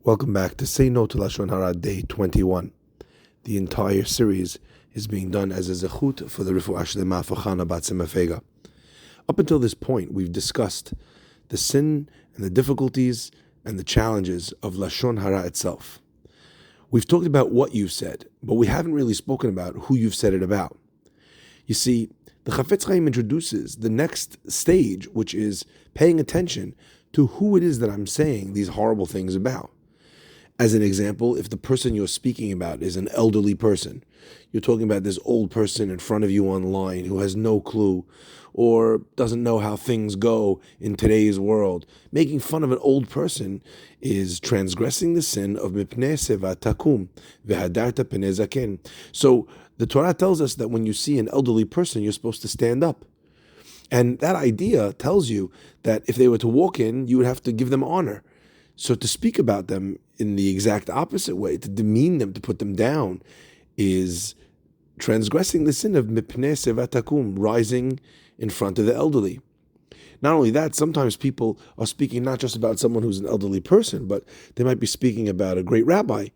Welcome back to Say No To Lashon Hara, day 21. The entire series is being done as a zechut for the Refuah Shlema for Chana Bat Simafega. Up until this point, we've discussed the sin and the difficulties and the challenges of Lashon Hara itself. We've talked about what you've said, but we haven't really spoken about who you've said it about. You see, the Chafetz Chaim introduces the next stage, which is paying attention to who it is that I'm saying these horrible things about. As an example, if the person you're speaking about is an elderly person, you're talking about this old person in front of you online who has no clue or doesn't know how things go in today's world. Making fun of an old person is transgressing the sin of mipnei seva takum v'hadarta pnei zaken. So the Torah tells us that when you see an elderly person, you're supposed to stand up. And that idea tells you that if they were to walk in, you would have to give them honor. So to speak about them in the exact opposite way, to demean them, to put them down, is transgressing the sin of mipnei seva takum, rising in front of the elderly. Not only that, sometimes people are speaking not just about someone who's an elderly person, but they might be speaking about a great rabbi.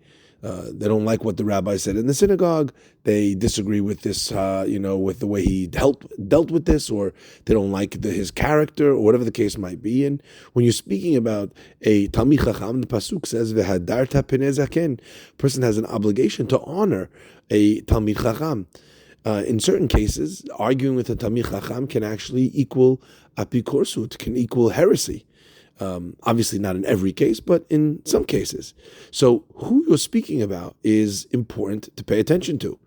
They don't like what the rabbi said in the synagogue. They disagree with this, with the way he dealt with this, or they don't like his character, or whatever the case might be. And when you're speaking about a Talmid Chacham, the pasuk says, "V'hadarta pnei zaken." Person has an obligation to honor a Talmid Chacham. In certain cases, arguing with a Talmid Chacham can actually equal apikorsut, can equal heresy. Obviously not in every case, but in some cases. So who you're speaking about is important to pay attention to.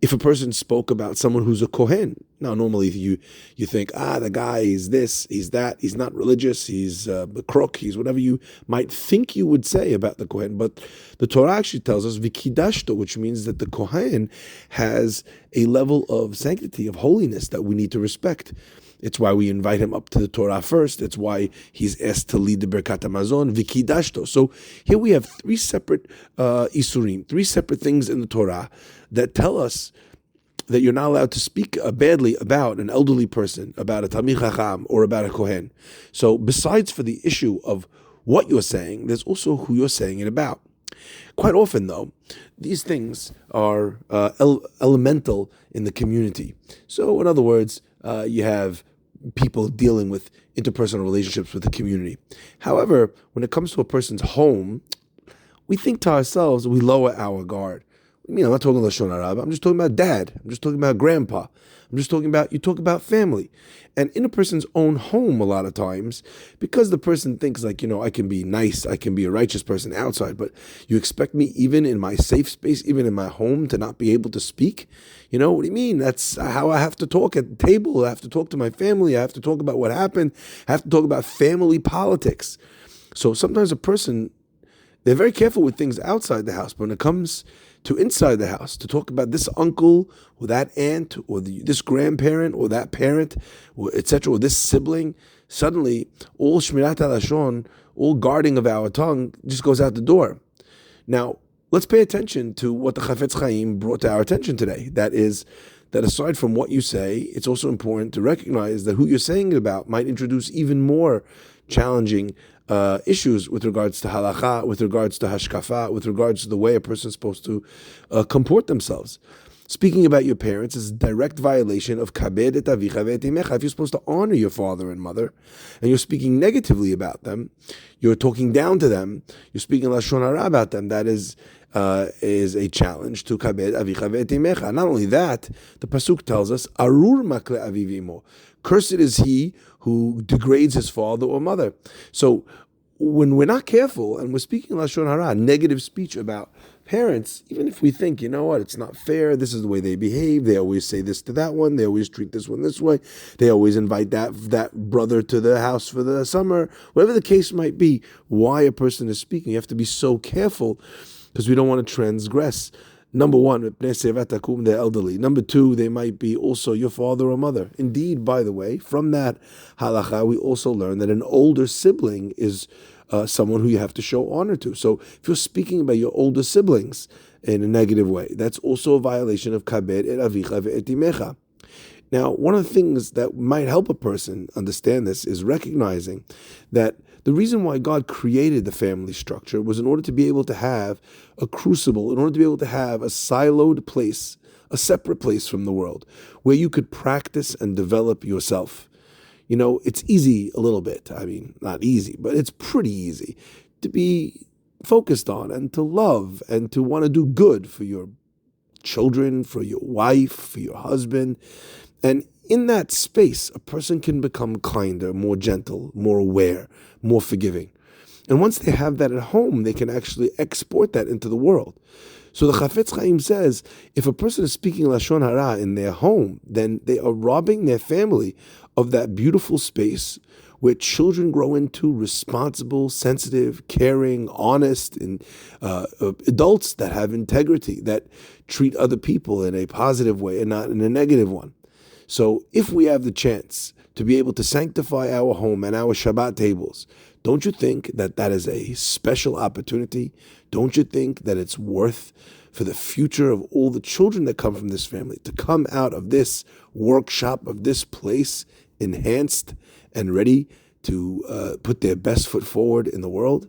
If a person spoke about someone who's a kohen, now normally you think, the guy is this, he's that, he's not religious, he's a crook, he's whatever you might think you would say about the kohen. But the Torah actually tells us vikidashto, which means that the kohen has a level of sanctity, of holiness that we need to respect. It's why we invite him up to the Torah first. It's why he's asked to lead the Birkat HaMazon, Vikidashto. So here we have three separate isurim, three separate things in the Torah that tell us that you're not allowed to speak badly about an elderly person, about a Talmid Chacham, or about a Kohen. So besides for the issue of what you're saying, there's also who you're saying it about. Quite often, though, these things are elemental in the community. So in other words, you have people dealing with interpersonal relationships with the community. However, when it comes to a person's home, we think to ourselves, we lower our guard. I mean, I'm not talking Lashon Hara, I'm just talking about dad. I'm just talking about grandpa. I'm just talking about, you talk about family. And in a person's own home, a lot of times, because the person thinks like, I can be nice, I can be a righteous person outside, but you expect me even in my safe space, even in my home, to not be able to speak? What do you mean? That's how I have to talk at the table. I have to talk to my family. I have to talk about what happened. I have to talk about family politics. So sometimes a person, they're very careful with things outside the house, but when it comes to inside the house, to talk about this uncle or that aunt or this grandparent or that parent, or etc., or this sibling, suddenly all shmirat halashon, all guarding of our tongue just goes out the door. Now, let's pay attention to what the Chafetz Chaim brought to our attention today. That is, that aside from what you say, it's also important to recognize that who you're saying it about might introduce even more challenging issues with regards to halacha, with regards to hashkafa, with regards to the way a person is supposed to comport themselves. Speaking about your parents is a direct violation of kabed et avicha ve'et imecha. If you're supposed to honor your father and mother, and you're speaking negatively about them, you're talking down to them, you're speaking Lashon Hara about them, that is a challenge to kabed avicha ve'et imecha. Not only that, the pasuk tells us, arur makle aviv imo. Cursed is he who degrades his father or mother. So when we're not careful and we're speaking Lashon Hara, negative speech about parents, even if we think, it's not fair, this is the way they behave, they always say this to that one, they always treat this one this way, they always invite that brother to the house for the summer, whatever the case might be, why a person is speaking, you have to be so careful because we don't want to transgress. Number one, the elderly. Number two, they might be also your father or mother. Indeed, by the way, from that halacha, we also learn that an older sibling is someone who you have to show honor to. So if you're speaking about your older siblings in a negative way, that's also a violation of kabed et avicha ve'et imecha. Now, one of the things that might help a person understand this is recognizing that The reason why God created the family structure was in order to be able to have a crucible, in order to be able to have a siloed place, a separate place from the world, where you could practice and develop yourself. It's easy a little bit. I mean, not easy, but it's pretty easy to be focused on and to love and to want to do good for your children, for your wife, for your husband. And in that space, a person can become kinder, more gentle, more aware, more forgiving. And once they have that at home, they can actually export that into the world. So the Chafetz Chaim says, if a person is speaking Lashon Hara in their home, then they are robbing their family of that beautiful space where children grow into responsible, sensitive, caring, honest, and adults that have integrity, that treat other people in a positive way and not in a negative one. So if we have the chance to be able to sanctify our home and our Shabbat tables, don't you think that that is a special opportunity? Don't you think that it's worth for the future of all the children that come from this family to come out of this workshop, of this place, enhanced and ready to put their best foot forward in the world?